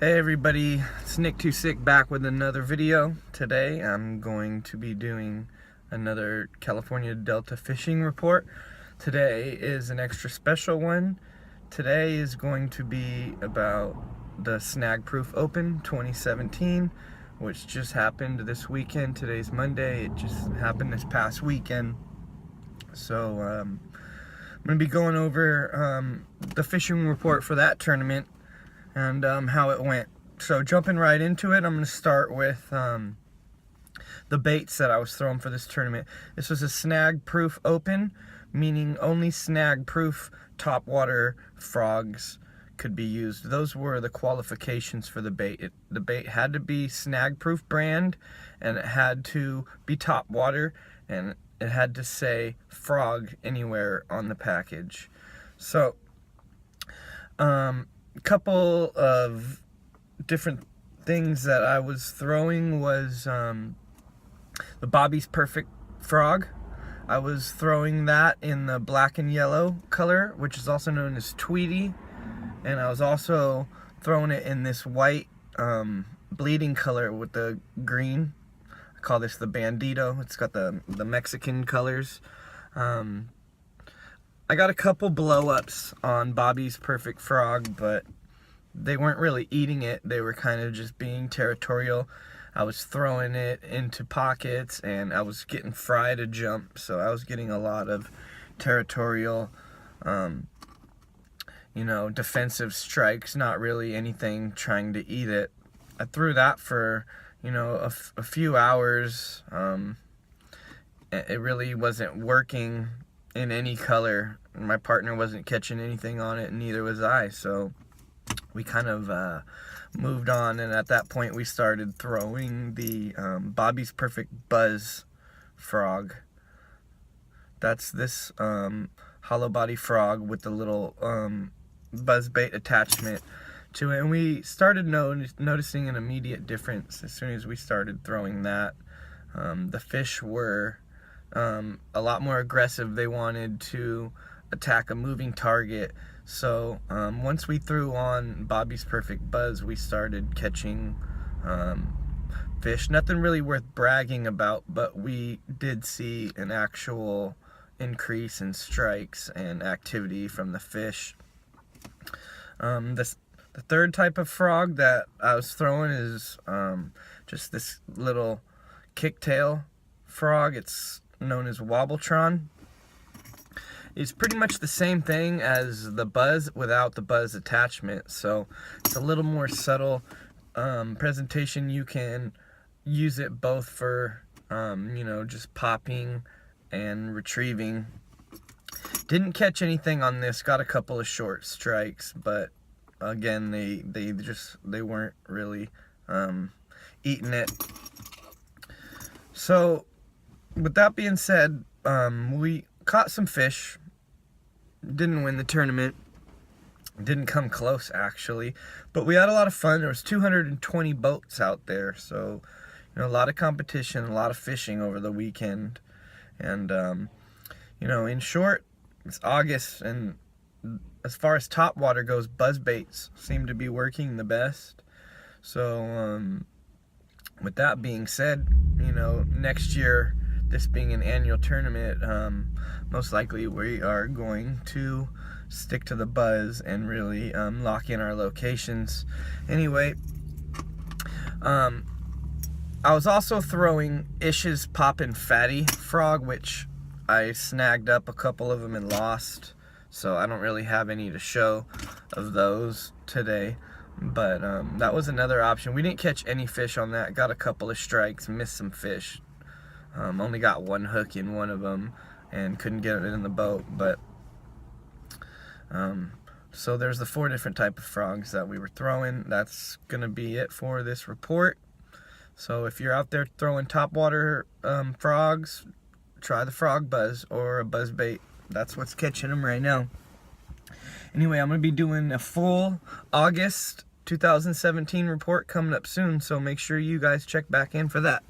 Hey everybody, it's Nick Too Sick back with another video. Today I'm going to be doing another California Delta fishing report. Today is an extra special one. Today is going to be about the Snag Proof Open 2017, which just happened this weekend. Today's Monday. It just happened this past weekend. So I'm going to be going over the fishing report for that tournament and how it went. So jumping right into it, I'm going to start with the baits that I was throwing for this tournament. This was a Snag Proof Open, meaning only Snag Proof topwater frogs could be used. Those were the qualifications for the bait. The bait had to be Snag Proof brand, and it had to be topwater, and it had to say frog anywhere on the package. So couple of different things that I was throwing was the Bobby's Perfect Frog. I was throwing that in the black and yellow color, which is also known as Tweety, and I was also throwing it in this white bleeding color with the green. I call this the Bandito. It's got the Mexican colors. I got a couple blow-ups on Bobby's Perfect Frog, but they weren't really eating it. They were kind of just being territorial. I was throwing it into pockets, and I was getting fried a jump, so I was getting a lot of territorial, defensive strikes, not really anything trying to eat it. I threw that for, a few hours. It really wasn't working in any color. My partner wasn't catching anything on it, and neither was I, so we kind of moved on, and at that point we started throwing the Bobby's Perfect Buzz frog. That's this hollow body frog with the little buzz bait attachment to it, and we started noticing an immediate difference as soon as we started throwing that. The fish were a lot more aggressive. They wanted to attack a moving target. So once we threw on Bobby's Perfect Buzz, we started catching fish. Nothing really worth bragging about, but we did see an actual increase in strikes and activity from the fish. The third type of frog that I was throwing is just this little kicktail frog. It's known as Wobbletron. It's pretty much the same thing as the Buzz without the Buzz attachment, so it's a little more subtle presentation. You can use it both for just popping and retrieving. Didn't catch anything on this, got a couple of short strikes, but again they weren't really eating it. So with that being said, we caught some fish. Didn't win the tournament. Didn't come close, actually. But we had a lot of fun. There was 220 boats out there. So, a lot of competition, a lot of fishing over the weekend. And, in short, it's August. And as far as topwater goes, buzz baits seem to be working the best. So, with that being said, next year, this being an annual tournament, most likely we are going to stick to the Buzz and really lock in our locations. Anyway, I was also throwing Ish's Poppin' Fatty Frog, which I snagged up a couple of them and lost, so I don't really have any to show of those today. But that was another option. We didn't catch any fish on that. Got a couple of strikes, missed some fish. Only got one hook in one of them and couldn't get it in the boat. But so there's the 4 different type of frogs that we were throwing. That's gonna be it for this report. So if you're out there throwing topwater frogs, try the Frog Buzz or a buzz bait. That's what's catching them right now. Anyway, I'm gonna be doing a full August 2017 report coming up soon, so make sure you guys check back in for that.